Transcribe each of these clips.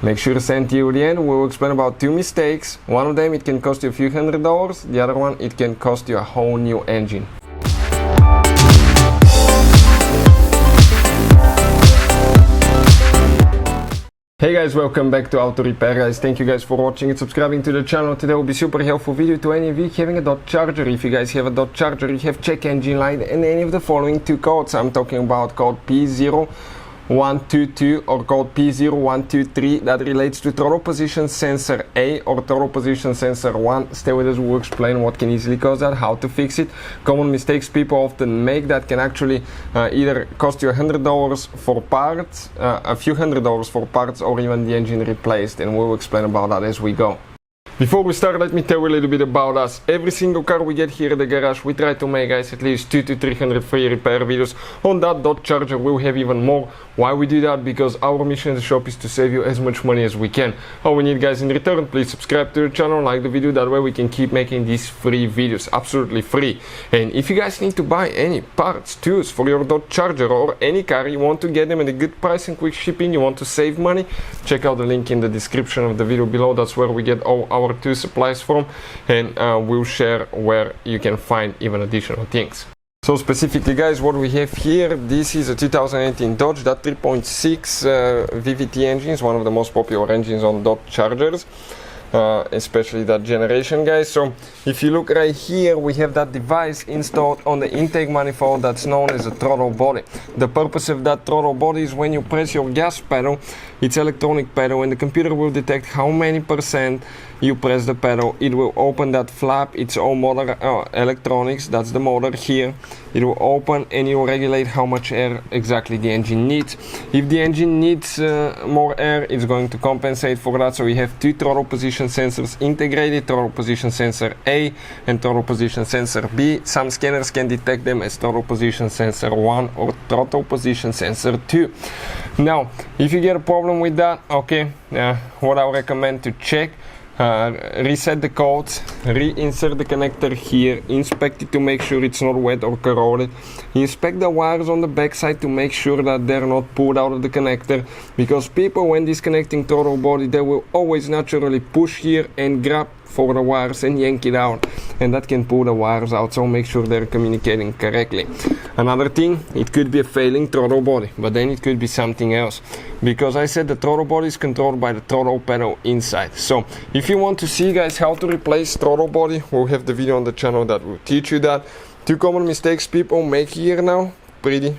Make sure to stay till the end. We will explain about two mistakes. One of them, it can cost you a few $100s. The other one, it can cost you a whole new engine. Hey guys, welcome back to Auto Repair guys. Thank you guys for watching and subscribing to the channel. Today will be super helpful video to any of you having a Dodge Charger. If you guys have a Dodge Charger, you have check engine light and any of the following two codes. I'm talking about code P0122 or code P0123 that relates to throttle position sensor A or throttle position sensor 1. Stay with us, we'll explain what can easily cause that, how to fix it. Common mistakes people often make that can actually either cost you $100 for parts, a few $100s for parts, or even the engine replaced, and we'll explain about that as we go. Before we start, let me tell you a little bit about us. Every single car we get here at the garage, we try to make, guys, at least 200 to 300 free repair videos. On that Dodge Charger, we'll have even more. Why we do that? Because our mission in the shop is to save you as much money as we can. All we need, guys, in return, please subscribe to the channel, like the video, that way we can keep making these free videos, absolutely free. And if you guys need to buy any parts, tools for your Dodge Charger or any car, you want to get them at a good price and quick shipping, you want to save money, check out the link in the description of the video below. That's where we get all our tool supplies from, and we'll share where you can find even additional things. So specifically, guys, what we have here, this is a 2018 Dodge, that 3.6 VVT engine is one of the most popular engines on Dodge Chargers, especially that generation, guys. So if you look right here, we have that device installed on the intake manifold that's known as a throttle body. The purpose of that throttle body is when you press your gas pedal, it's electronic pedal, and the computer will detect how many percent you press the pedal. It will open that flap. It's all motor electronics. That's the motor here. It will open and it will regulate how much air exactly the engine needs. If the engine needs more air, it's going to compensate for that. So we have two throttle position sensors integrated, throttle position sensor A and throttle position sensor B. Some scanners can detect them as throttle position sensor 1 or throttle position sensor 2. Now, if you get a problem with that, okay, what I would recommend to check, reset the codes, reinsert the connector here, inspect it to make sure it's not wet or corroded, inspect the wires on the back side to make sure that they're not pulled out of the connector, because people, when disconnecting throttle body, they will always naturally push here and grab for the wires and yank it out, and that can pull the wires out. So make sure they're communicating correctly. Another thing, it could be a failing throttle body, but then it could be something else, because I said the throttle body is controlled by the throttle pedal inside. So if you want to see, guys, how to replace throttle body, we'll have the video on the channel that will teach you that. Two common mistakes people make here now, pretty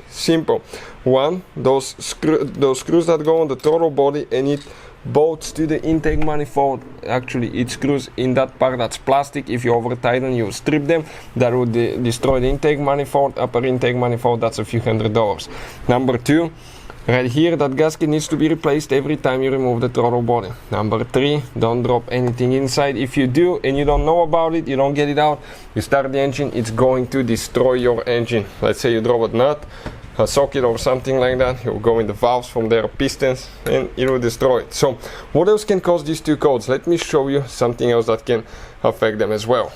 simple. One, those screws that go on the throttle body and it bolts to the intake manifold. Actually, it screws in that part that's plastic. If you over tighten, you strip them, that would destroy the intake manifold, upper intake manifold. That's a few $100s. Number two, right here, that gasket needs to be replaced every time you remove the throttle body. Number three, don't drop anything inside. If you do and you don't know about it, you don't get it out, you start the engine, it's going to destroy your engine. Let's say you drop a nut, a socket or something like that, it will go in the valves, from there pistons, and it will destroy it. So what else can cause these two codes? Let me show you something else that can affect them as well.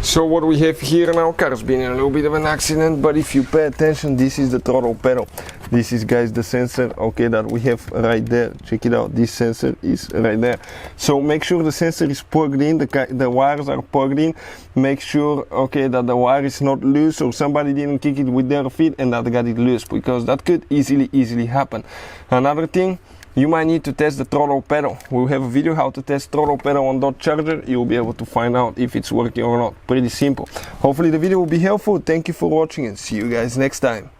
So what we have here now, car's been in a little bit of an accident, but if you pay attention, this is the throttle pedal. This is, guys, the sensor, okay, that we have right there. Check it out, this sensor is right there. So make sure the sensor is plugged in, the wires are plugged in. Make sure, okay, that the wire is not loose or somebody didn't kick it with their feet and that got it loose, because that could easily happen. Another thing, you might need to test the throttle pedal. We'll have a video how to test throttle pedal on Dodge Charger. You'll be able to find out if it's working or not. Pretty simple. Hopefully the video will be helpful. Thank you for watching and see you guys next time.